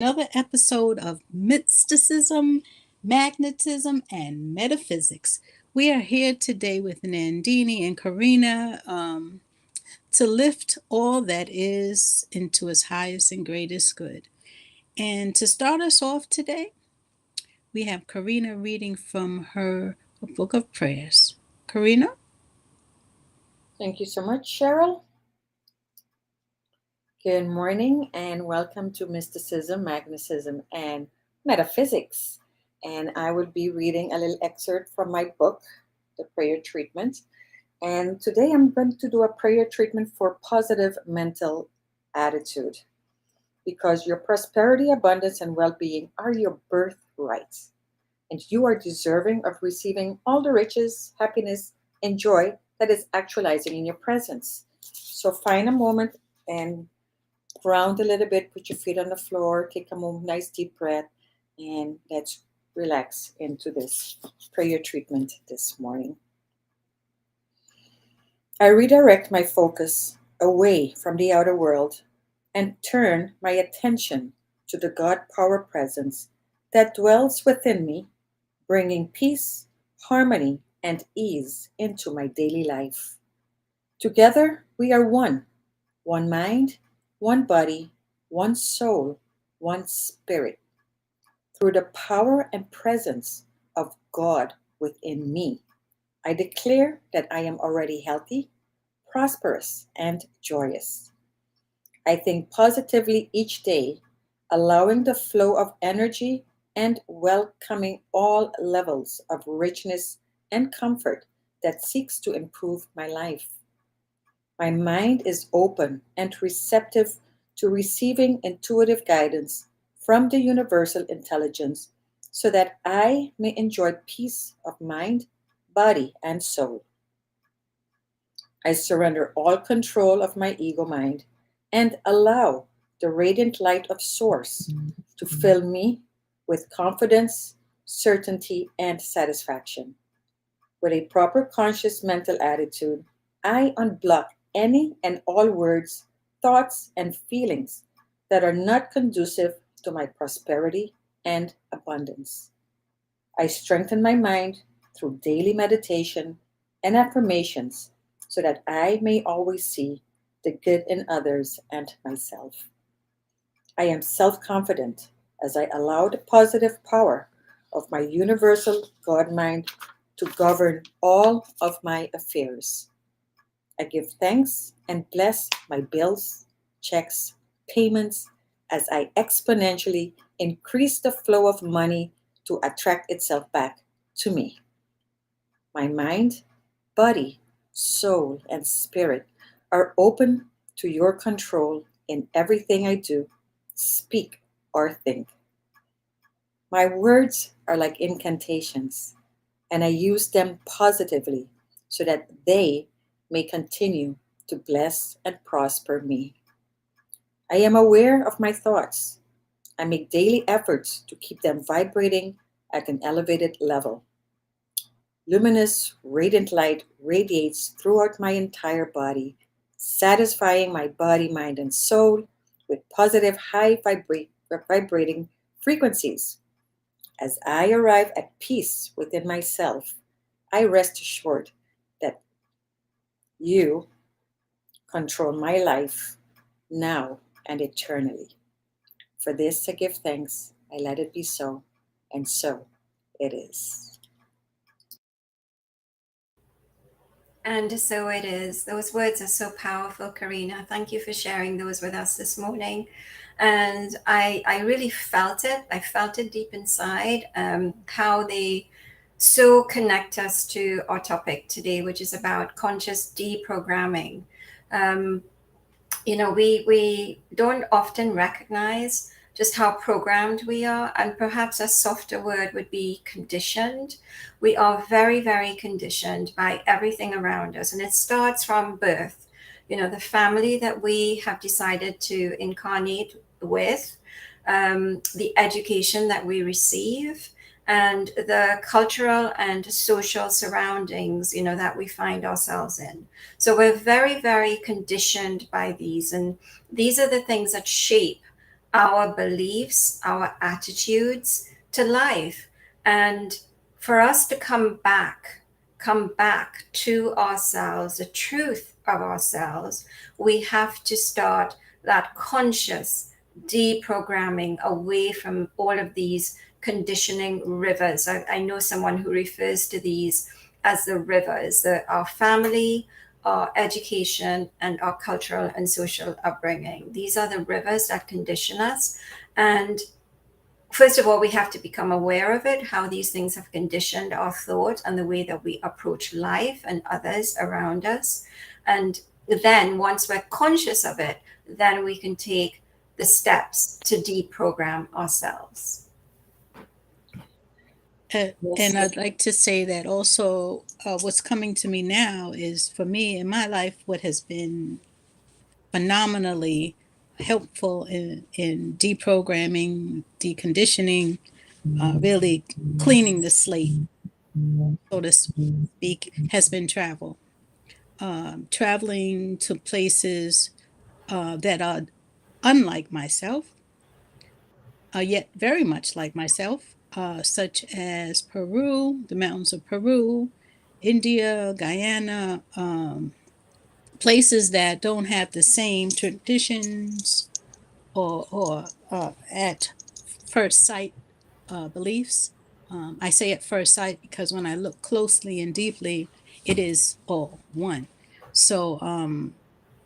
another episode of Mysticism, Magnetism, and Metaphysics. We are here today with Nandini and Karina to lift all that is into its highest and greatest good. And to start us off today, we have Karina reading from her book of prayers. Karina? Thank you so much, Cheryl. Good morning and welcome to Mysticism, Magnetism, and Metaphysics. And I will be reading a little excerpt from my book, The Prayer Treatment. And today I'm going to do a prayer treatment for positive mental attitude because your prosperity, abundance, and well being are your birthrights. And you are deserving of receiving all the riches, happiness, and joy that is actualizing in your presence. So find a moment and ground a little bit, put your feet on the floor, take a nice deep breath, and let's relax into this prayer treatment this morning. I redirect my focus away from the outer world and turn my attention to the God power presence that dwells within me, bringing peace, harmony, and ease into my daily life. Together, we are one mind, one body, one soul, one spirit. Through the power and presence of God within me, I declare that I am already healthy, prosperous, and joyous. I think positively each day, allowing the flow of energy and welcoming all levels of richness and comfort that seeks to improve my life. My mind is open and receptive to receiving intuitive guidance from the universal intelligence so that I may enjoy peace of mind, body, and soul. I surrender all control of my ego mind and allow the radiant light of Source to fill me with confidence, certainty, and satisfaction. With a proper conscious mental attitude, I unblock any and all words, thoughts, and feelings that are not conducive to my prosperity and abundance. I strengthen my mind through daily meditation and affirmations so that I may always see the good in others and myself. I am self confident as I allow the positive power of my universal God mind to govern all of my affairs. I give thanks and bless my bills, checks, payments as I exponentially increase the flow of money to attract itself back to me. My mind, body, soul, and spirit are open to your control in everything I do, speak, or think. My words are like incantations, and I use them positively so that they may continue to bless and prosper me. I am aware of my thoughts. I make daily efforts to keep them vibrating at an elevated level. Luminous, radiant light radiates throughout my entire body, satisfying my body, mind, and soul with positive, vibrating frequencies. As I arrive at peace within myself, I rest assured that you control my life now and eternally. For this I give thanks. I let it be so, and so it is. And so it is. Those words are so powerful, Karina. Thank you for sharing those with us this morning. And I really felt it. I felt it deep inside, how they so connect us to our topic today, which is about conscious deprogramming. Um, we don't often recognize just how programmed we are, and perhaps a softer word would be conditioned. We are very, very conditioned by everything around us, and it starts from birth. The family that we have decided to incarnate with, the education that we receive, and the cultural and social surroundings, that we find ourselves in. So we're very, very conditioned by these. And these are the things that shape our beliefs, our attitudes to life. And for us to come back to ourselves, the truth of ourselves, we have to start that conscious deprogramming away from all of these conditioning rivers. I know someone who refers to these as the rivers, our family, our education, and our cultural and social upbringing. These are the rivers that condition us. And first of all, we have to become aware of it, how these things have conditioned our thought and the way that we approach life and others around us. And then once we're conscious of it, then we can take the steps to deprogram ourselves. Yes. And I'd like to say that also what's coming to me now is, for me in my life, what has been phenomenally helpful in deprogramming, deconditioning, really cleaning the slate, so to speak, has been travel. Traveling to places that are unlike myself, yet very much like myself, such as Peru, the mountains of Peru, India, Guyana, places that don't have the same traditions or at first sight beliefs. I say at first sight because when I look closely and deeply, it is all one. So,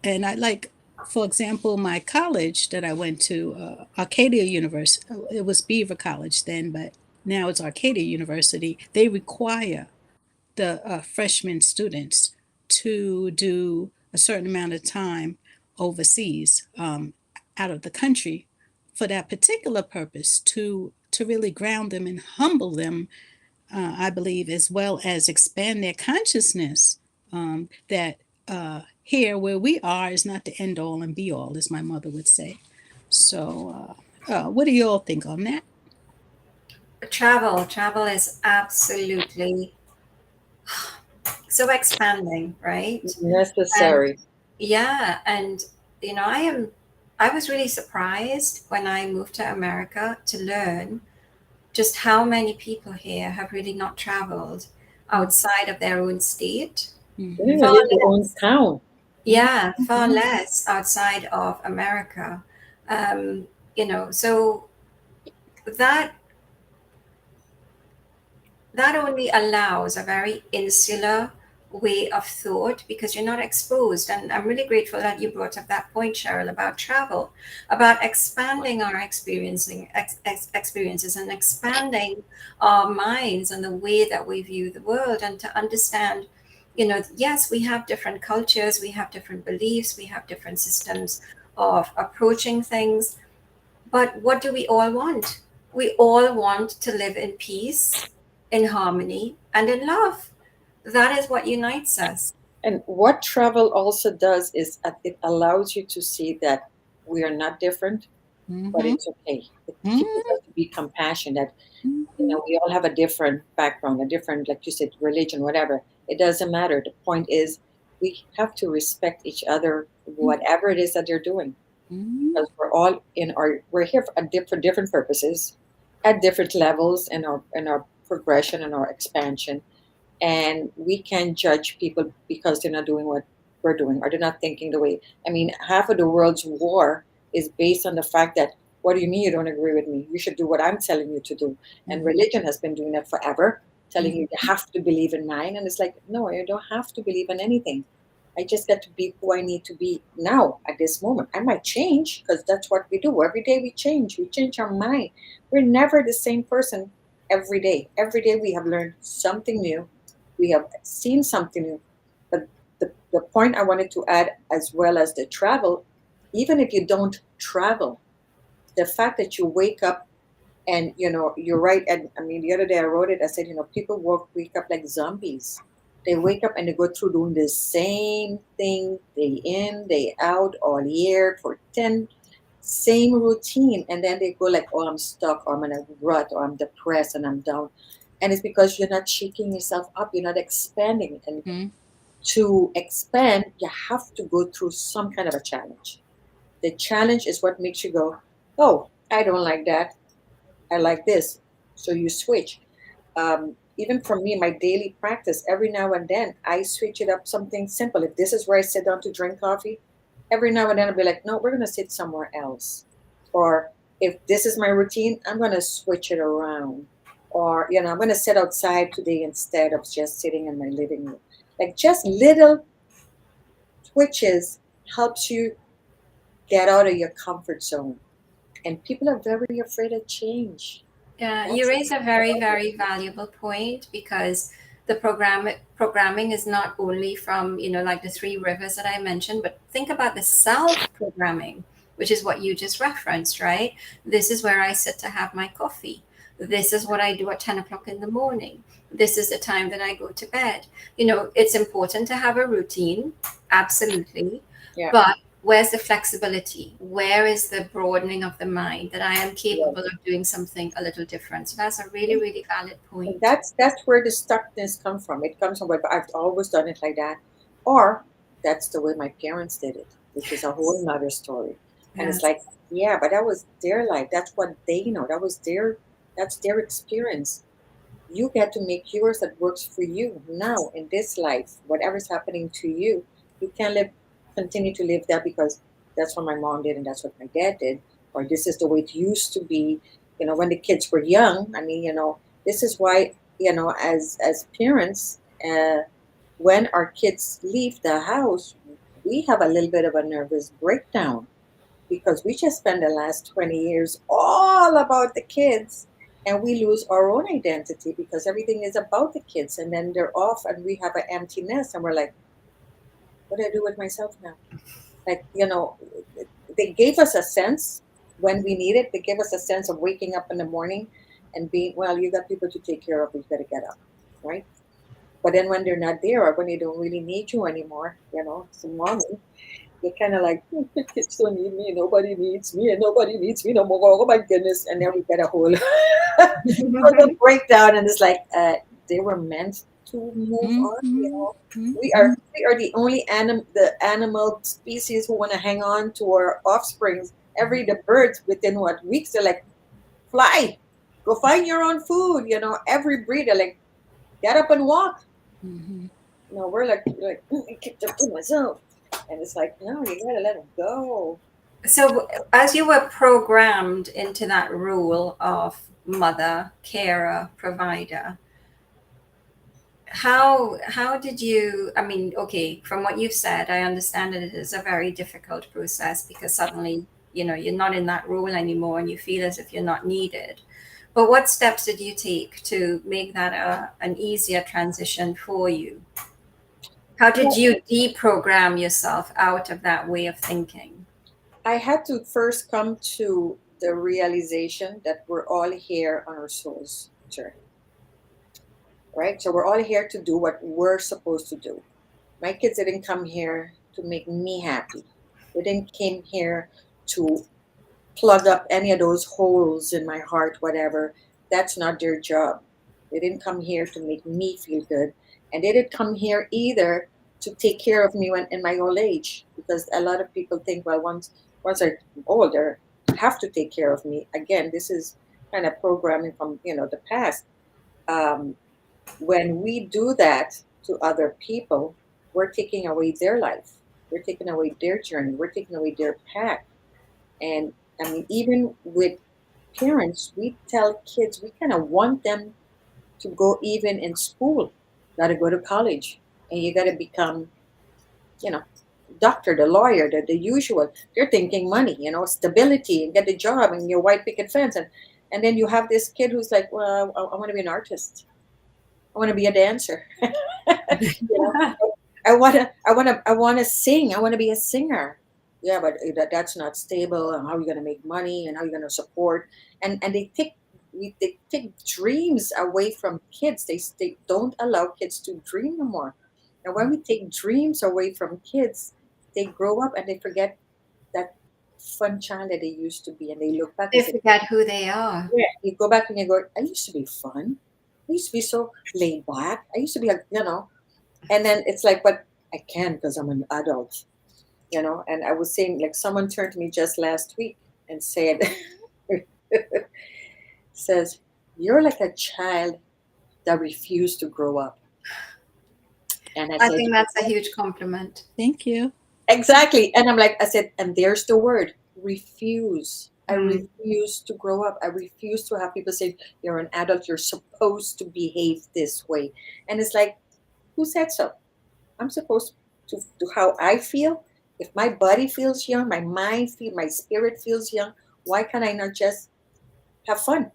and I like, for example, my college that I went to, Arcadia University. It was Beaver College then, but now it's Arcadia University. They require the freshman students to do a certain amount of time overseas, out of the country, for that particular purpose, to really ground them and humble them, I believe, as well as expand their consciousness, that here where we are is not the end all and be all, as my mother would say. So, what do you all think on that? Travel is absolutely so expanding, right? And Necessary. yeah, and I was really surprised when I moved to America to learn just how many people here have really not traveled outside of their own state. You don't Mhm. even Far leave your own less, town. yeah, far Mhm. less outside of America. Um, so that that only allows a very insular way of thought because you're not exposed. And I'm really grateful that you brought up that point, Cheryl, about travel, about expanding our experiences and expanding our minds and the way that we view the world, and to understand, yes, we have different cultures, we have different beliefs, we have different systems of approaching things, but what do we all want? We all want to live in peace, in harmony, and in love. That is what unites us. And what travel also does is it allows you to see that we are not different, but Mhm. it's okay. It teaches Mhm. us to be compassionate. Mhm. We all have a different background, a different, like you said, religion, whatever. It doesn't matter. The point is, we have to respect each other, whatever it is that they're doing, Mhm. because we're here for different purposes, at different levels in our progression and our expansion, and we can judge people because they're not doing what we're doing or they're not thinking the way. I mean, half of the world's war is based on the fact that, what do you mean you don't agree with me? You should do what I'm telling you to do. And Mhm. religion has been doing that forever, telling you Mhm. you have to believe in mine. And it's like, no, you don't have to believe in anything. I just got to be who I need to be now at this moment. I might change because that's what we do. Every day we change. We change our mind. We're never the same person every day. Every day we have learned something new. We have seen something new. But the point I wanted to add, as well as the travel, even if you don't travel, the fact that you wake up and you're right. And I mean, the other day I wrote it. I said, people wake up like zombies. They wake up and they go through doing the same thing day in, day out, all year for 10, same routine. And then they go like, oh, I'm stuck, or I'm in a rut, or I'm depressed and I'm down. And it's because you're not shaking yourself up, you're not expanding. And Mhm. to expand, you have to go through some kind of a challenge. The challenge is what makes you go, Oh, I don't like that. I like this. So you switch. Even for me, my daily practice, every now and then, I switch it up something simple. If this is where I sit down to drink coffee, every now and then I'll be like, no, we're going to sit somewhere else. Or if this is my routine, I'm going to switch it around. Or, I'm going to sit outside today instead of just sitting in my living room. Like just little twitches helps you get out of your comfort zone. And people are very afraid of change. Yeah, you That's raise a very, very valuable point because the programming is not only from, like the three rivers that I mentioned, but think about the self-programming, which is what you just referenced, right? This is where I sit to have my coffee. This is what I do at 10 o'clock in the morning. This is the time that I go to bed. It's important to have a routine, absolutely. yeah. But where's the flexibility? Where is the broadening of the mind that I am Yeah. capable of doing something a little different? So that's a really, really valid And point. that's where the stuckness come from. It comes from what I've always done it like that, or that's the way my parents did it, which is a whole nother story. And it's Yes. like, yeah, but that was their life. That's what they know. That's their experience. You get to make yours that works for you now in this life. Whatever's happening to you, you can't continue to live that because that's what my mom did and that's what my dad did, or this is the way it used to be. When the kids were young. I mean, this is why as parents, when our kids leave the house, we have a little bit of a nervous breakdown because we just spend the last 20 years all about the kids and we lose our own identity because everything is about the kids and then they're off and we have an emptiness and we're like, what do I do with myself now? Like, they gave us a sense when we need it. They gave us a sense of waking up in the morning and being, well, you got people to take care of, you got to get up, right? But then when they're not there or when they don't really need you anymore, it's a morning, you're kind of like, the kids don't need me, nobody needs me, and nobody needs me no more. Oh my goodness! And then we get a whole, whole breakdown, and it's like they were meant to move on. Mhm, We mhm. are the only the animal species who want to hang on to our offsprings. The birds within what weeks they're like, fly, go find your own food. Every breeder like get up and walk. Mhm. We're like I kept up to myself. And it's like, no, you gotta let them go. So, as you were programmed into that role of mother, carer, provider, how did you, I mean, okay, from what you've said, I understand that it is a very difficult process because suddenly, you're not in that role anymore and you feel as if you're not needed. But what steps did you take to make that an easier transition for you? How did Well, you deprogram yourself out of that way of thinking? I had to first come to the realization that we're all here on our soul's journey, right? So we're all here to do what we're supposed to do. My kids didn't come here to make me happy. They didn't came here to plug up any of those holes in my heart, whatever. That's not their job. They didn't come here to make me feel good. And they didn't come here either to take care of me when in my old age. Because a lot of people think, well, once I'm older, you have to take care of me. Again, this is kind of programming from the past. Um, when we do that to other people, we're taking away their life. We're taking away their journey. We're taking away their path. And I mean, even with parents, we tell kids we kind of want them to go even in school, got to go to college, and you got to become, you know, doctor, the lawyer, the usual. They're thinking money, stability, and get the job and your white picket fence, and then you have this kid who's like, well, I want to be an artist. I want to be a dancer. you know, I want to sing. I want to be a singer. Yeah, but that's not stable. And how are you going to make money? And how are you going to support? And they take dreams away from kids. They don't allow kids to dream no more. And when we take dreams away from kids, they grow up and they forget that fun child that they used to be, and they look back and They say, forget who they are. "Yeah." You go back and you go, "I used to be fun. I used to be so laid back. I used to be a." And then it's like, but I can because I'm an adult. And I was saying, like, someone turned to me just last week and said, says, "You're like a child that refused to grow up." And I I said, think that's a huge compliment. Thank you. exactly. And I'm like, I said, and there's the word, refuse. I Mm. refuse to grow up. I refuse to have people say, "You're an adult, you're supposed to behave this way." And it's like, who said so? I'm supposed to do how I feel. If my body feels young, my mind feel, my spirit feels young, why can I not just have fun?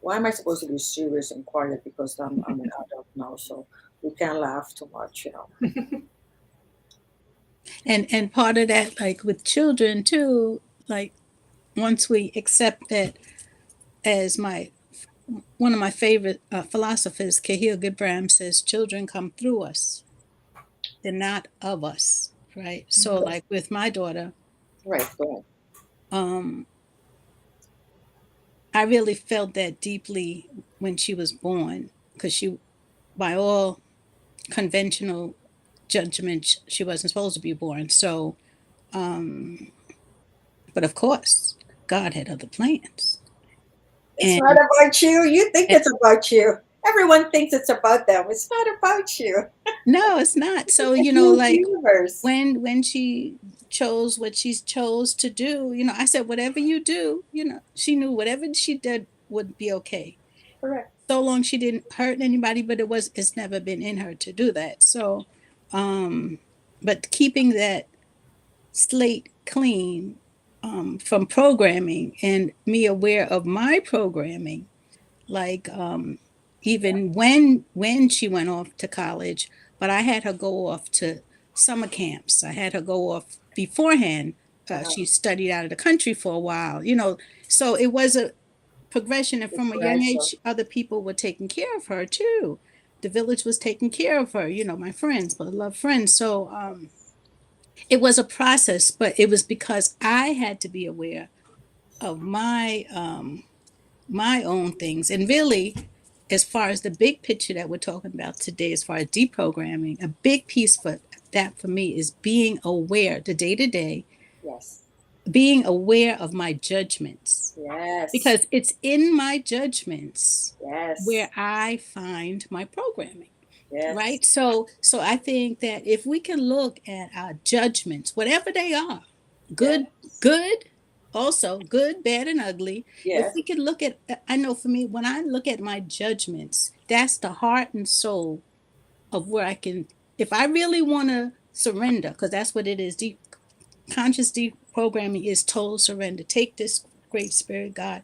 Why am I supposed to be serious and quiet because I'm an adult now, so we can't laugh too much, you know? And part of that, like with children too, like once we accept that, as my one of my favorite philosophers, Cahill Gibran, says, children come through us, they're not of us, right? So like with my daughter, Right, go ahead. um I really felt that deeply when she was born, because she, by all conventional judgment, she wasn't supposed to be born. So um but of course God had other plans. It's not And, about you. You think and it's about you. Everyone thinks it's about them. It's not about you. no, it's not. So, It's a huge like universe. when she chose what she chose to do, I said, whatever you do, she knew whatever she did would be okay. Correct. So long she didn't hurt anybody, but it's never been in her to do that. So um but keeping that slate clean from programming, and me aware of my programming, like even when she went off to college, but I had her go off to summer camps. I had her go off beforehand. Uh-huh. She studied out of the country for a while, so it was a progression, and from a young Differential. age other people were taking care of her too. The village was taking care of her, my friends, but I love friends. So it was a process, but it was because I had to be aware of my own things. And really, as far as the big picture that we're talking about today, as far as deprogramming, a big piece for that for me is being aware, the day to day, Yes. being aware of my judgments, Yes. because it's in my judgments Yes. where I find my programming. Yes. Right. So I think that if we can look at our judgments, whatever they are, good, Yes. good, also good, bad, and ugly, if Yes. we could look at, I know for me, when I look at my judgments, that's the heart and soul of where I can, if I really want to surrender, because that's what it is. Deep conscious deprogramming is total surrender. Take this, great spirit God.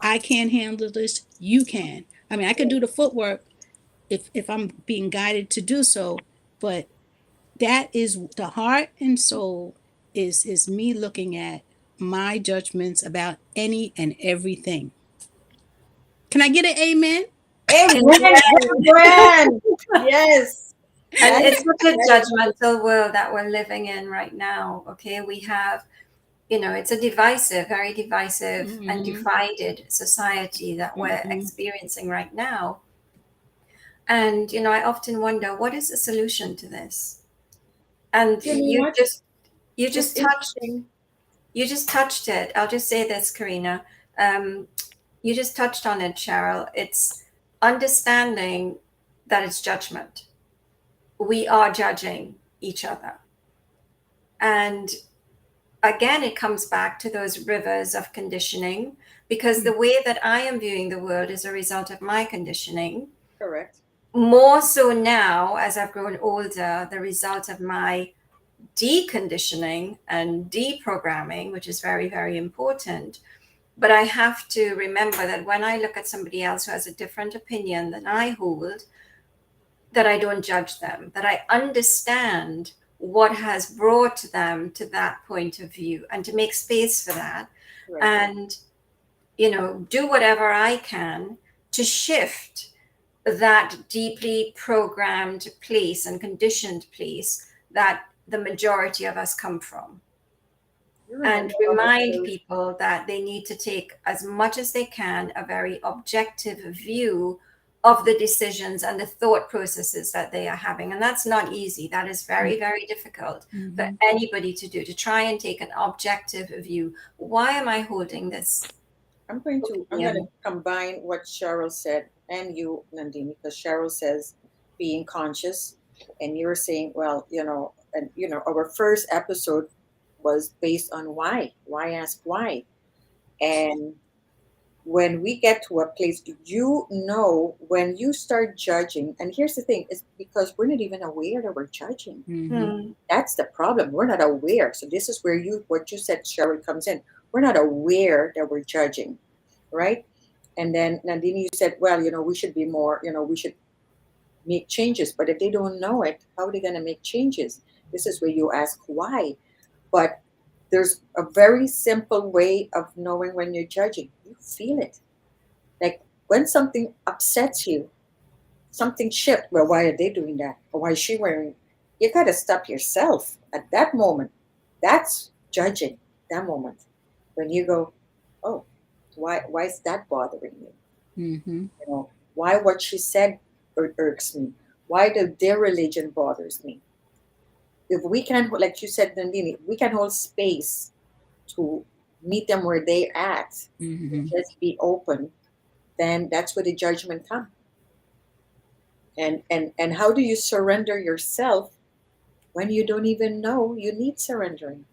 I can't handle this. You can. I mean, I can do the footwork if I'm being guided to do so, but that is the heart and soul, is me looking at my judgments about any and everything. Can I get an amen? Amen, Gwen. Yes. And That it's is such a that is judgmental world that we're living in right now. Okay, we have, it's a divisive, very divisive and Mm-hmm. divided society that we're Mm-hmm. experiencing right now. And I often wonder, what is the solution to this? And you know what? you It's just touched interesting. you just touched it. I'll just say this, Karina. Um, you just touched on it, Cheryl. It's understanding that it's judgment. We are judging each other. And again, it comes back to those rivers of conditioning, because the way that I am viewing the world is a result of my conditioning. Correct. More so now, as I've grown older, the result of my deconditioning and deprogramming, which is very, very important. But I have to remember that when I look at somebody else who has a different opinion than I hold, that I don't judge them, that I understand what has brought them to that point of view, and to make space for that. Right. And, do whatever I can to shift that deeply programmed place and conditioned place that the majority of us come from, You and remember our remind first, people that they need to take, as much as they can, a very objective view of the decisions and the thought processes that they are having. And that's not easy. That is very, very difficult for Mm-hmm. anybody to do, to try and take an objective view. Why am I holding this I'm going to opinion? combine what Cheryl said and you, Nandini, because Cheryl says being conscious, and you're saying, well, and our first episode was based on why. Why ask why? And when we get to a place, when you start judging, and here's the thing, is because we're not even aware that we're judging. Mm-hmm. Hmm. That's the problem. We're not aware. So this is where what you said, Cheryl, comes in. We're not aware that we're judging, right? And then Nandini, you said, well, we should be more, we should make changes. But if they don't know it, how are they going to make changes? This is where you ask why. But there's a very simple way of knowing when you're judging. You feel it. Like when something upsets you, something shift. Well, why are they doing that? Or why is she wearing? You got to stop yourself at that moment. That's judging. That moment when you go, oh, why is that bothering me? Mm-hmm. Why what she said irks me? Why their religion bothers me? If we can, like you said, Nandini, we can hold space to meet them where they're at, Mm-hmm. just be open, then that's where the judgment comes. And how do you surrender yourself when you don't even know you need surrendering?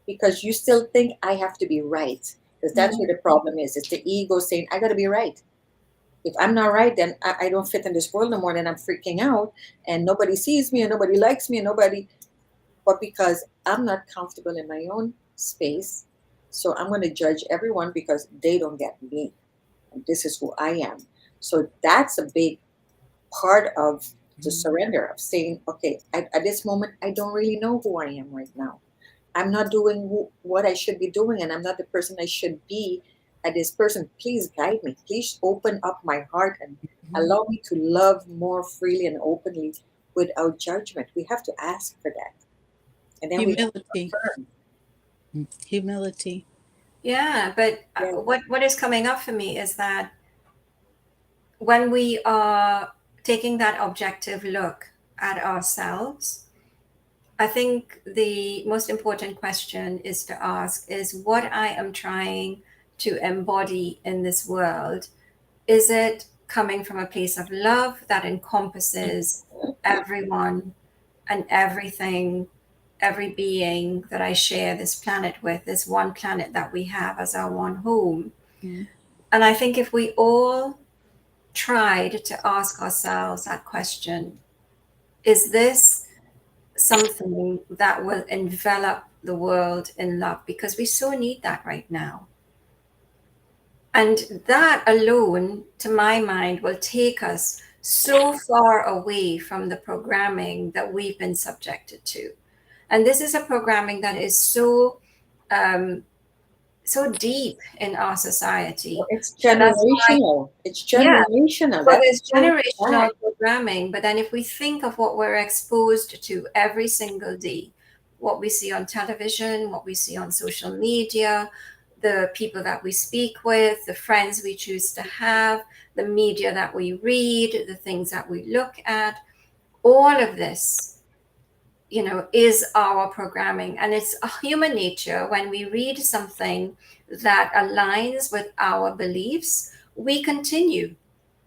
Because you still think I have to be right. Because that's where the problem is. It's the ego saying, I got to be right. If I'm not right, then I don't fit in this world no more. Then I'm freaking out and nobody sees me and nobody likes me and nobody. But because I'm not comfortable in my own space, so I'm going to judge everyone because they don't get me. And this is who I am. So that's a big part of the surrender of saying, okay, at this moment, I don't really know who I am right now. I'm not doing what I should be doing, and I'm not the person I should be at this person. Please guide me. Please open up my heart and allow me to love more freely and openly without judgment. We have to ask for that. And then we have to Humility. affirm. Humility. Yeah, but Yeah. what is coming up for me is that when we are taking that objective look at ourselves, I think the most important question is to ask is what I am trying to embody in this world. Is it coming from a place of love that encompasses everyone and everything, every being that I share this planet with, this one planet that we have as our one home? Mm-hmm. And I think if we all tried to ask ourselves that question, is this something that will envelop the world in love? Because we so need that right now. And that alone, to my mind, will take us so far away from the programming that we've been subjected to. And this is a programming that is um, so deep in our society. It's And that's why, generational. It's yeah, generational. well, That's there's so generational bad. programming, but then if we think of what we're exposed to every single day, what we see on television, what we see on social media, the people that we speak with, the friends we choose to have, the media that we read, the things that we look at, all of this, is our programming. And it's a human nature when we read something that aligns with our beliefs, we continue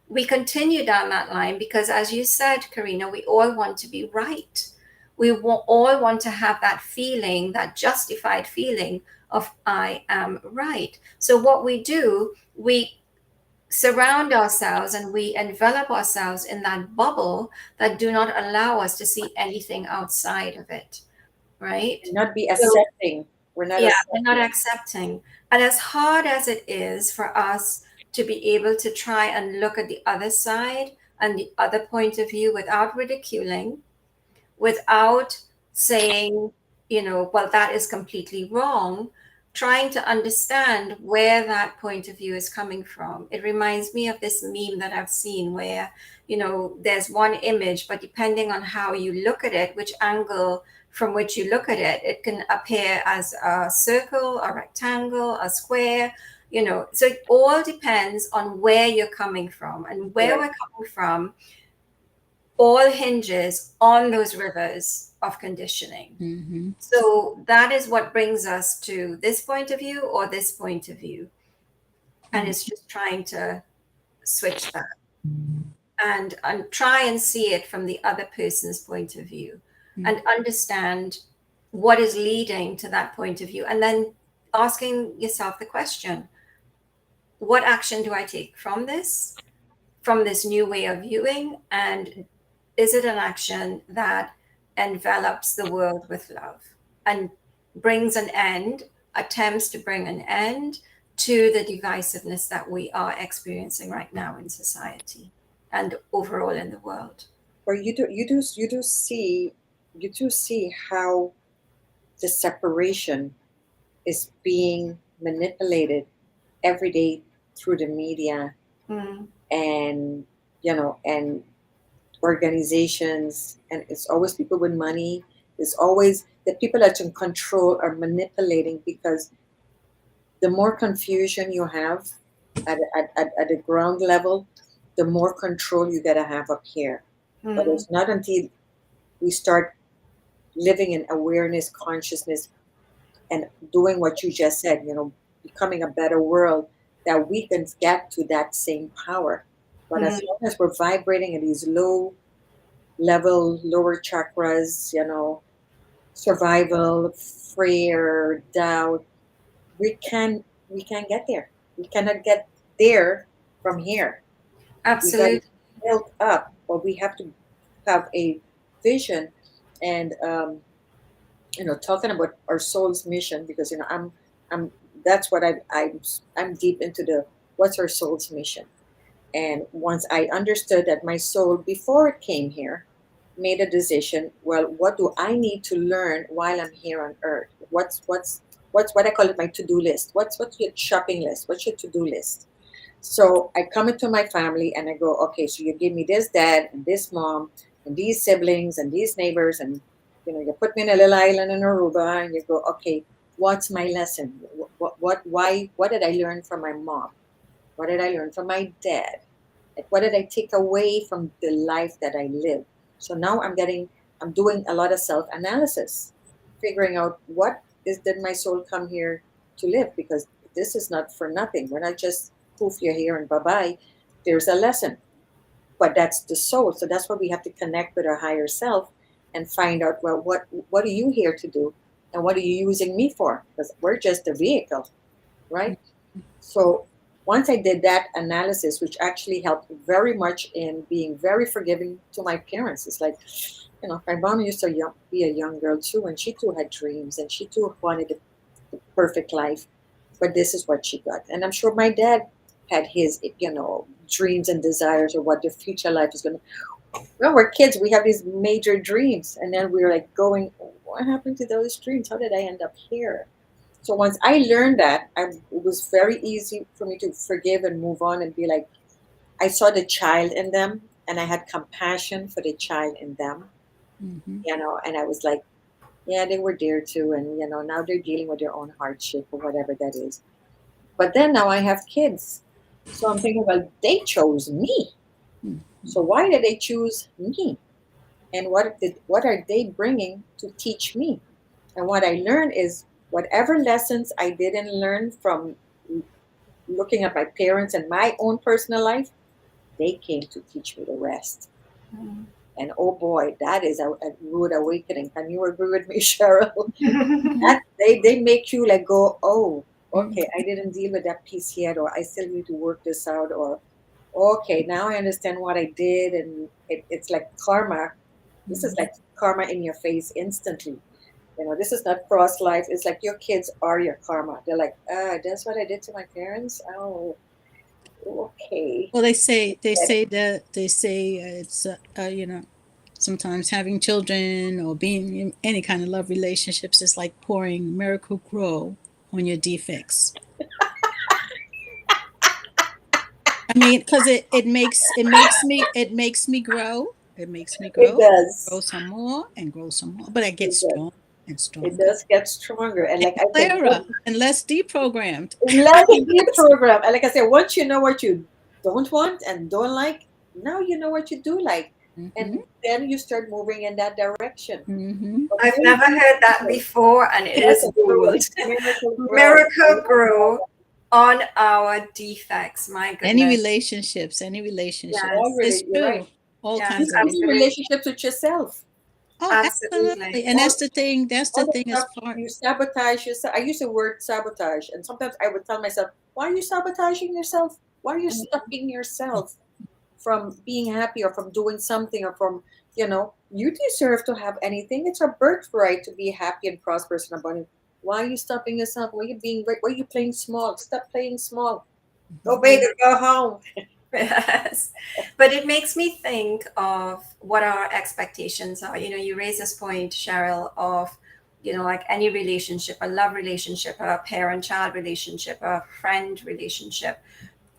down that line because, as you said, Karina, we all want to be right. We all want to have that feeling, that justified feeling of I am right. So what we do, we surround ourselves and we envelop ourselves in that bubble that do not allow us to see anything outside of it, right? And not be So accepting. We're not yeah, we're not accepting. accepting. And as hard as it is for us to be able to try and look at the other side and the other point of view without ridiculing, without saying, well, that is completely wrong, trying to understand where that point of view is coming from. It reminds me of this meme that I've seen where, there's one image, but depending on how you look at it, which angle from which you look at it, it can appear as a circle, a rectangle, a square. So it all depends on where you're coming from, and where Right. we're coming from all hinges on those rivers of conditioning. Mm-hmm. So that is what brings us to this point of view or this point of view. And it's just trying to switch that and try and see it from the other person's point of view and understand what is leading to that point of view. And then asking yourself the question, what action do I take from this new way of viewing? And is it an action that envelops the world with love and brings an end, attempts to bring an end to the divisiveness that we are experiencing right now in society and overall in the world? Or you do see how the separation is being manipulated every day through the media Mm, and and organizations, and it's always people with money. It's always the people that in control are manipulating, because the more confusion you have at the ground level, the more control you gotta have up here. But mm, it's not until we start living in awareness, consciousness, and doing what you just said, becoming a better world, that we can get to that same power. But as mm, long as we're vibrating in these low level, lower chakras, survival, fear, doubt, we can get there. We cannot get there from here. We got to absolutely. build up, but we have to have a vision. And talking about our soul's mission, because I'm that's what I'm deep into the what's our soul's mission. And once I understood that my soul, before it came here, made a decision, well, what do I need to learn while I'm here on earth? What's what I call it, my to-do list. What's your shopping list? What's your to-do list? So I come into my family and I go, okay, so you give me this dad and this mom and these siblings and these neighbors, and you put me in a little island in Aruba, and you go, okay, what's my lesson? What did I learn from my mom? What did I learn from my dad? Like, what did I take away from the life that I live? So now I'm doing a lot of self analysis, figuring out did my soul come here to live? Because this is not for nothing. We're not just poof, you're here and bye bye. There's a lesson, but that's the soul. So that's why we have to connect with our higher self and find out, well, what are you here to do, and what are you using me for? Because we're just a vehicle, right? So once I did that analysis, which actually helped very much in being very forgiving to my parents, it's like, my mom used to be a young girl too, and she too had dreams, and she too wanted the perfect life, but this is what she got. And I'm sure my dad had his, dreams and desires of what the future life is going to. When we're kids, we have these major dreams, and then we're like going, what happened to those dreams? How did I end up here? So once I learned that, it was very easy for me to forgive and move on and be like, I saw the child in them, and I had compassion for the child in them, Mm-hmm. and I was like, yeah, they were there too. And, now they're dealing with their own hardship or whatever that is. But then now I have kids. So I'm thinking, well, they chose me. So why did they choose me? And what are they bringing to teach me? And what I learned is, whatever lessons I didn't learn from looking at my parents and my own personal life, they came to teach me the rest. mm. And oh boy, that is a rude awakening. Can you agree with me, Cheryl? Mm-hmm. They make you like go, oh, Mm-hmm. okay, I didn't deal with that piece yet, or I still need to work this out, or okay, now I understand what I did, and it's like karma. This is like karma in your face instantly. This is not cross life. It's like your kids are your karma. They're like, that's what I did to my parents. Oh, okay. Well, they say it's sometimes having children or being in any kind of love relationships is like pouring miracle grow on your defects. I mean, because it makes me grow. It makes me It grow does. some more and grow some more. But I get It does. strong. And It stronger. does get stronger. And like I said, Clearer and less deprogrammed. like a new program. And like I said, once you know what you don't want and don't like, now you know what you do like. Mm-hmm. And then you start moving in that direction. Mm-hmm. But I've very never heard that beautiful. before, and it is Miracle grow. gold. Miracle grow. Miracle grow on our defects. My Any goodness. relationships, All Yes. it's really, you're right. true. All Yes, kinds of Even absolutely. relationships with yourself. Oh, Absolutely. absolutely. And All, that's the thing. That's the all the thing is stuff part. you sabotage yourself. I use the word sabotage, and sometimes I would tell myself, "Why are you sabotaging yourself? Why are you stopping yourself from being happy or from doing something or from, you deserve to have anything. It's a birthright to be happy and prosperous and abundant. Why are you stopping yourself? Why are you playing small? Stop playing small. Go baby, go home." Yes. But it makes me think of what our expectations are. You raise this point, Cheryl, of, like any relationship, a love relationship, a parent child relationship, a friend relationship,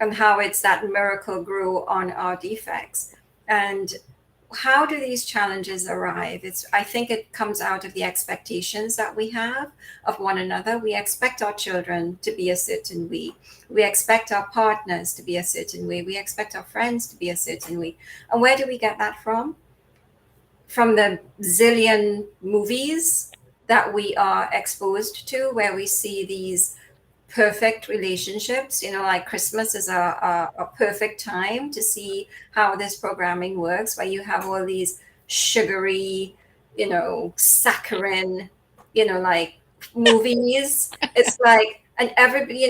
and how it's that miracle grew on our defects. And how do these challenges arrive? I think it comes out of the expectations that we have of one another. We expect our children to be a certain way. We expect our partners to be a certain way. We expect our friends to be a certain way. And where do we get that from? From the zillion movies that we are exposed to, where we see these perfect relationships. Like Christmas is a perfect time to see how this programming works, where you have all these sugary, saccharine, like movies. It's like, and everybody,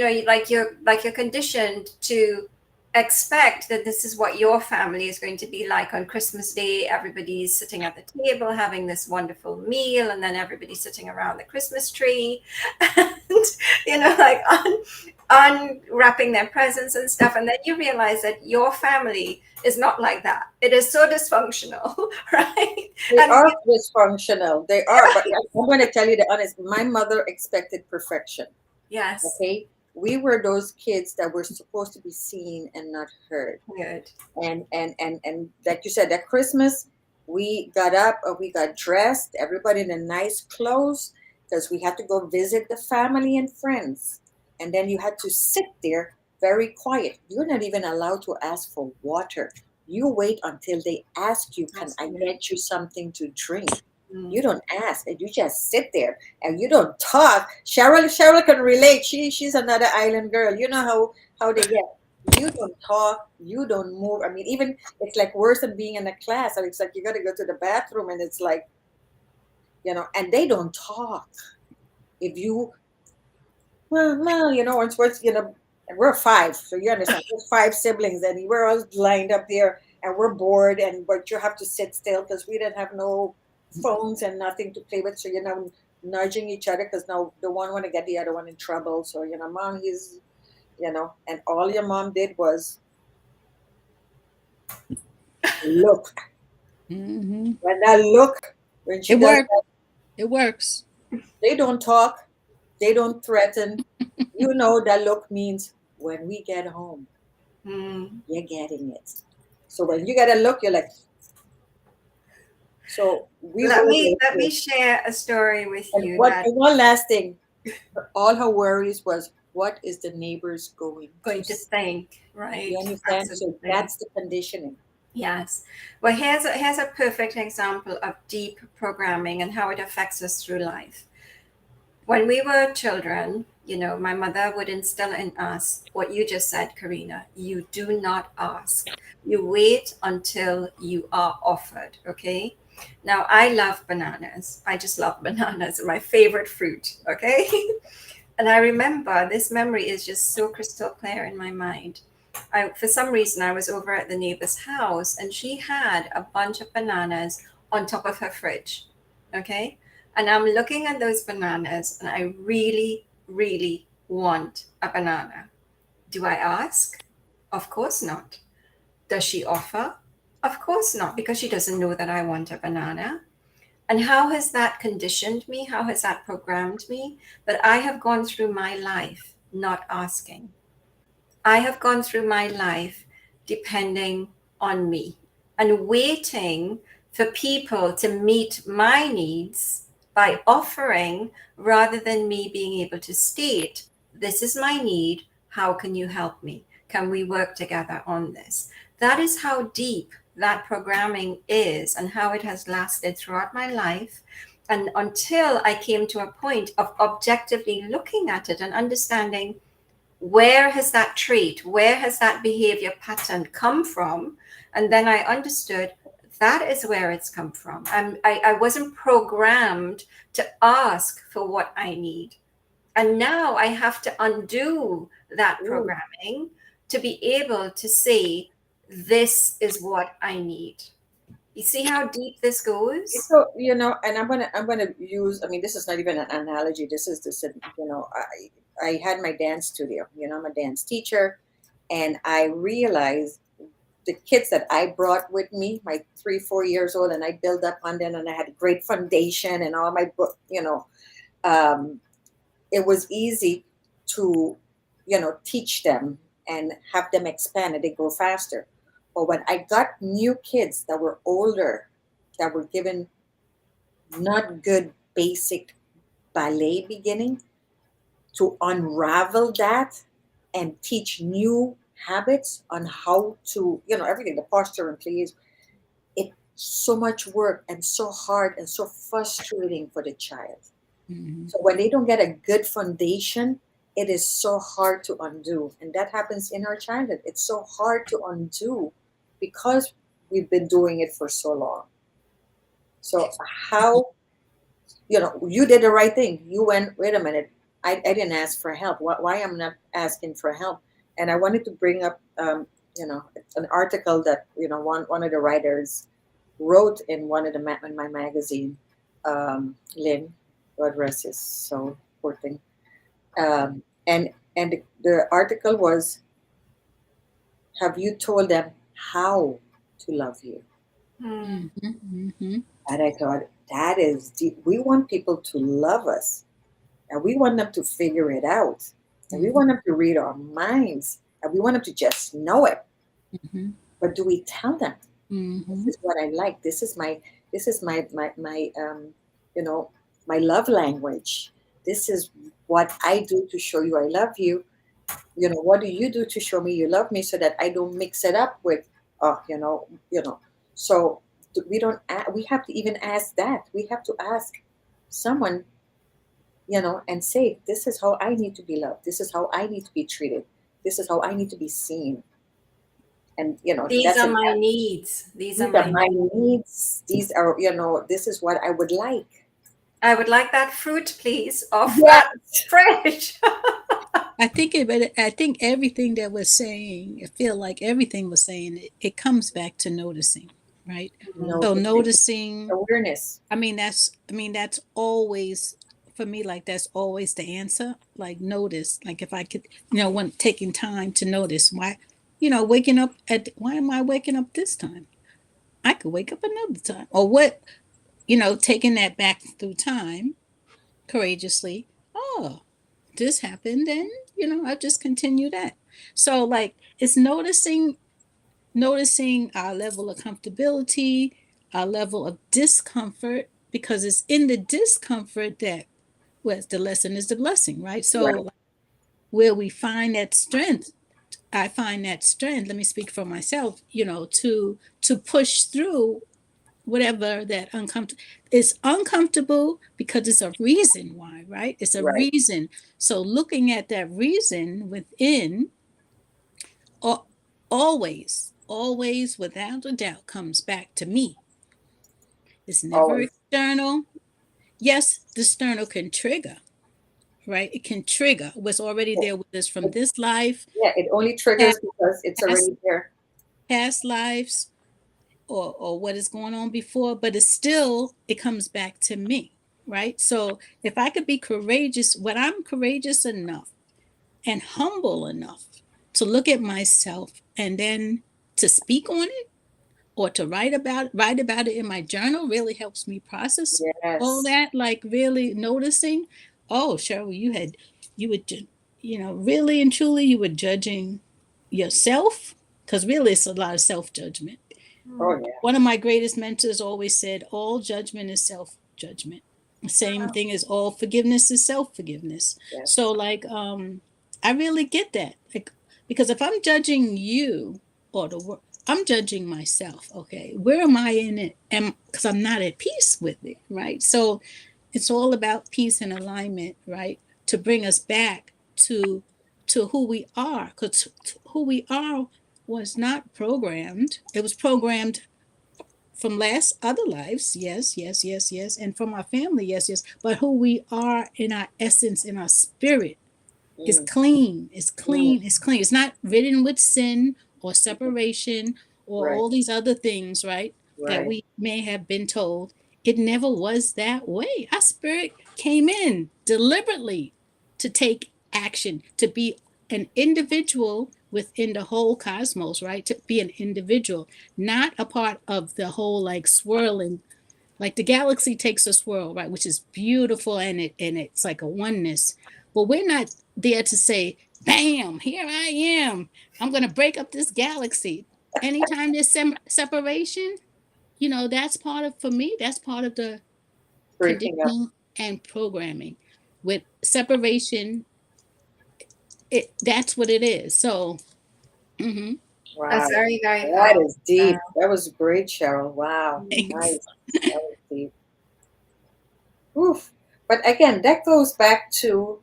you're conditioned to expect that this is what your family is going to be like on Christmas Day. Everybody's sitting at the table having this wonderful meal, and then everybody's sitting around the Christmas tree and, like unwrapping their presents and stuff. And then you realize that your family is not like that. It is so dysfunctional, right? They And are dysfunctional. They are. But I'm going to tell you the honest. My mother expected perfection. yes, Okay. We were those kids that were supposed to be seen and not heard. good. And like you said, that Christmas, we got up or we got dressed, everybody in a nice clothes, because we had to go visit the family and friends. And then you had to sit there very quiet. You're not even allowed to ask for water. You wait until they ask you, "Can I Absolutely. get you something to drink?" Mm. You don't ask, and you just sit there and you don't talk. Cheryl can relate. She's another island girl. You know how they get. You don't talk. You don't move. I mean, even it's like worse than being in a class. I mean, it's like you got to go to the bathroom, and it's like, and they don't talk. If you, well, once and we're five, so you understand. There's five siblings, and we're all lined up there, and we're bored, but you have to sit still because we didn't have no phones and nothing to play with. So nudging each other because now the one want to get the other one in trouble. So mom, and all your mom did was look. Mm-hmm. When that look, when she It does works. that, It works. they don't talk, they don't threaten. That look means when we get home, Mm. you're getting it. So when you get a look, you're like. So we Let were me those let me kids. share a story with And you that one last thing, all her worries was, what is the neighbors going going to to say? think, right? You understand? So Absolutely. that's the conditioning. Yes. Well, here's a perfect example of deep programming and how it affects us through life. When we were children, my mother would instill in us what you just said, Karina. You do not ask. You wait until you are offered, okay? Now, I love bananas. I just love bananas. They're my favorite fruit, okay? And I remember this memory is just so crystal clear in my mind. For some reason, I was over at the neighbor's house and she had a bunch of bananas on top of her fridge. Okay. And I'm looking at those bananas and I really, really want a banana. Do I ask? Of course not. Does she offer? Of course not, because she doesn't know that I want a banana. And how has that conditioned me? How has that programmed me? That I have gone through my life not asking. I have gone through my life depending on me and waiting for people to meet my needs by offering rather than me being able to state, this is my need. How can you help me? Can we work together on this? That is how deep that programming is and how it has lasted throughout my life. And until I came to a point of objectively looking at it and understanding, where has that trait, where has that behavior pattern come from? And then I understood that is where it's come from. I wasn't programmed to ask for what I need. And now I have to undo that programming to be able to say, this is what I need. You see how deep this goes? So, and I'm gonna use, I mean, this is not even an analogy. This is this, I had my dance studio, I'm a dance teacher, and I realized the kids that I brought with me, my 3, 4 years old, and I built up on them, and I had a great foundation and all my book, um, it was easy to, teach them and have them expand and they grow faster. But when I got new kids that were older, that were given not good basic ballet beginning, to unravel that and teach new habits on how to, everything, the posture and please, it's so much work and so hard and so frustrating for the child. Mhm. So when they don't get a good foundation, it is so hard to undo. And that happens in our childhood. It's so hard to undo because we've been doing it for so long. So how, you did the right thing. You went, wait a minute, I didn't ask for help. Why am I not asking for help? And I wanted to bring up, an article that, one of the writers wrote in one of in my magazine, Lynn, God rest his soul, poor thing. And the article was, have you told them how to love you? Hmm. Mhm. Mhm. And I thought, that is deep. We want people to love us, and we want them to figure it out, and we want them to read our minds, and we want them to just know it. Mhm. But do we tell them, this Mhm. is what I like? This is my you know, my love language. This is what I do to show you I love you. What do you do to show me you love me, so that I don't mix it up with, so we don't, we have to even ask that. We have to ask someone, and say, this is how I need to be loved. This is how I need to be treated. This is how I need to be seen. And, These that's are an, my needs. These are these are my my needs. needs. These are, this is what I would like. I would like that fruit, please, off Yeah. that fridge. But I think everything that we're saying, I feel like everything we're saying, it comes back to noticing, right? So Noticing. noticing, Awareness. that's always for me, like that's always the answer. Like notice, like if I could, when taking time to notice why, waking up why am I waking up this time? I could wake up another time. Or what, taking that back through time courageously. Oh, this happened, and I just continue that. So like it's noticing our level of comfortability, our level of discomfort, because it's in the discomfort that, well, the lesson is the blessing, right? So Right. like, where we find that strength, I find that strength, let me speak for myself, to push through whatever that uncomfortable. It's uncomfortable because it's a reason why, right? It's a Right. reason. So looking at that reason within, always without a doubt comes back to me. It's never Always. external. Yes, the external can trigger, right? It can trigger what's already there with us from It, this life, yeah, it only past, triggers because it's past, already there. past lives, or what is going on before, but it comes back to me, right? So if I could be courageous, when I'm courageous enough and humble enough to look at myself and then to speak on it, or to write about it in my journal, really helps me process all Yes. that, like really noticing, oh, Cheryl, you would really and truly you were judging yourself, because really it's a lot of self-judgment. Oh, yeah. One of my greatest mentors always said, all judgment is self-judgment. Same thing as all forgiveness is self-forgiveness. Yes. So like I really get that. Like, because if I'm judging you or the world, I'm judging myself. Okay, where am I in it? Am Because I'm not at peace with it, right? So it's all about peace and alignment, right? To bring us back to who we are, because who we are was not programmed. It was programmed from last other lives, yes, yes, yes, yes, and from our family, yes, yes. But who we are in our essence, in our spirit, is Mm, clean. It's mm, clean. It's clean. It's not ridden with sin or separation or right, all these other things, right? That right. we may have been told. It never was that way. Our spirit came in deliberately to take action, to be an individual within the whole cosmos, right? To be an individual, not a part of the whole like swirling, like the galaxy takes a swirl, right, which is beautiful, and it's like a oneness. But we're not there to say, bam, here I am, I'm going to break up this galaxy. Anytime there's separation, that's part of, for me, that's part of the Breaking up. conditioning and programming. With separation, that's what it is. So mhm. Wow. That's very, very That powerful. is deep. That was great, Cheryl. Wow. Thanks. Nice. That was deep. Oof. But again, that goes back to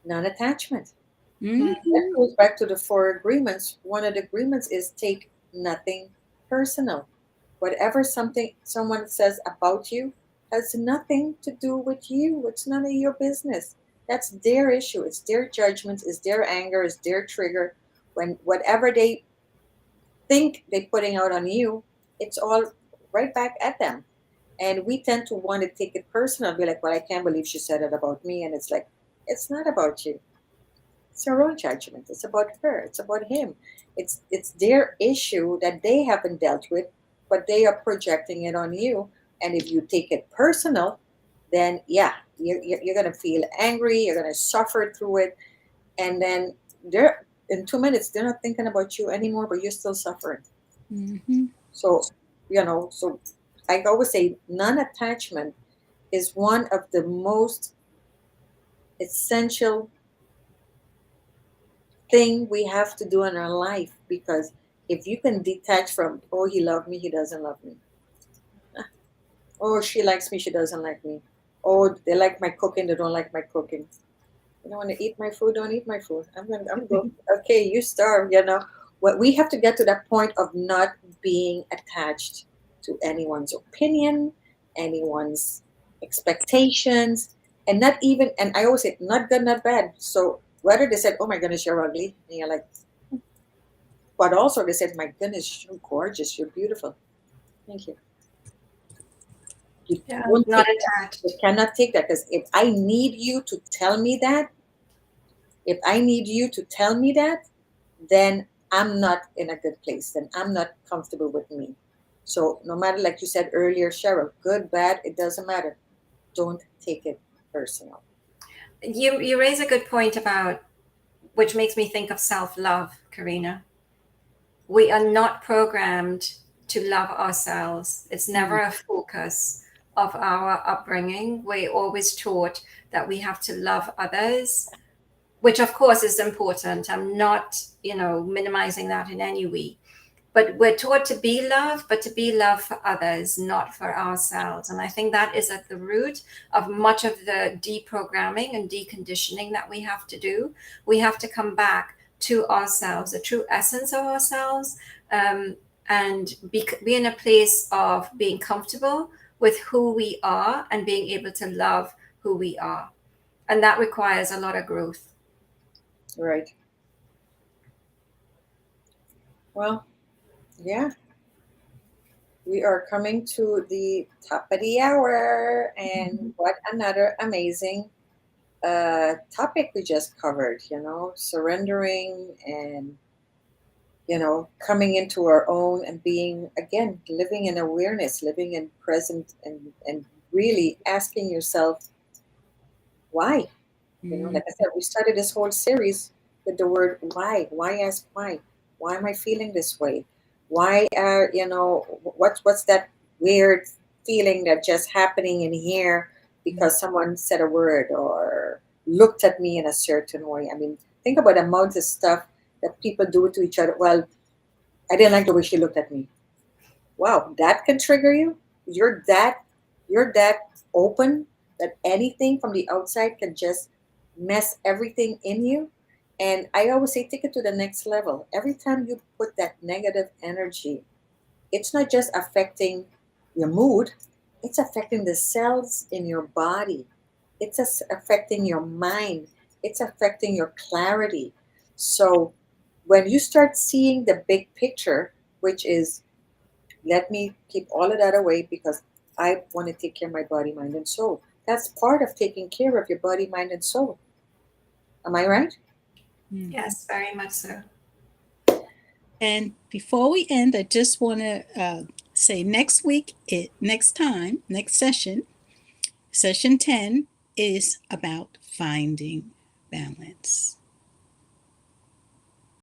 non-attachment. That Mhm. goes back to the four agreements. One of the agreements is take nothing personal. Whatever something someone says about you has nothing to do with you. It's none of your business. That's their issue. It's their judgments, it's their anger, it's their trigger. When whatever they think they're putting out on you, it's all right back at them. And we tend to want to take it personal, be like, well, I can't believe she said it about me. And it's like, it's not about you. It's her own judgment. It's about her. It's about him. It's their issue that they haven't dealt with, but they are projecting it on you. And if you take it personal, then yeah, you're gonna feel angry. You're gonna suffer through it, and then they're in 2 minutes they're not thinking about you anymore, but you're still suffering. Mhm. So so I always say non-attachment is one of the most essential thing we have to do in our life, because if you can detach from, oh, he loved me, he doesn't love me, oh, she likes me, she doesn't like me, oh, they like my cooking, they don't like my cooking, you don't want to eat my food, don't eat my food, I'm good, okay, you starve. What we have to get to that point of not being attached to anyone's opinion, anyone's expectations, and not even, and I always say not good, not bad. So whether they said, oh my goodness, you're ugly, and you're like, but also they said, my goodness, you're gorgeous, you're beautiful. Thank you. You Yeah, won't not take that. You attached. cannot take that, because if I need you to tell me that, if I need you to tell me that, then I'm not in a good place. Then I'm not comfortable with me. So no matter, like you said earlier, Cheryl, good, bad, it doesn't matter. Don't take it personal. You raise a good point about, which makes me think of self-love, Karina. We are not programmed to love ourselves. It's never a focus of our upbringing. We're always taught that we have to love others, which of course is important. I'm not, minimizing that in any way. But we're taught to be love, but to be love for others, not for ourselves. And I think that is at the root of much of the deprogramming and deconditioning that we have to do. We have to come back to ourselves, the true essence of ourselves, and be in a place of being comfortable with who we are and being able to love who we are. And that requires a lot of growth. Right. Well, yeah, we are coming to the top of the hour, and Mhm. what another amazing topic we just covered. Surrendering and coming into our own and being, again, living in awareness, living in present, and really asking yourself why. Like I said, we started this whole series with the word why. Why? Ask why am I feeling this way? Why are what's that weird feeling that just happening in here because someone said a word or looked at me in a certain way. I mean, think about the amount of stuff that people do to each other. Well, I didn't like the way she looked at me. Wow, that can trigger you. You're that open that anything from the outside can just mess everything in you. And I always say, take it to the next level. Every time you put that negative energy, it's not just affecting your mood, it's affecting the cells in your body, it's affecting your mind, it's affecting your clarity. So when you start seeing the big picture, which is, let me keep all of that away because I want to take care of my body, mind, and soul. That's part of taking care of your body, mind, and soul. Am I right? Mhm. Yes, very much so. And before we end, I just want to say next time, next session, session 10 is about finding balance.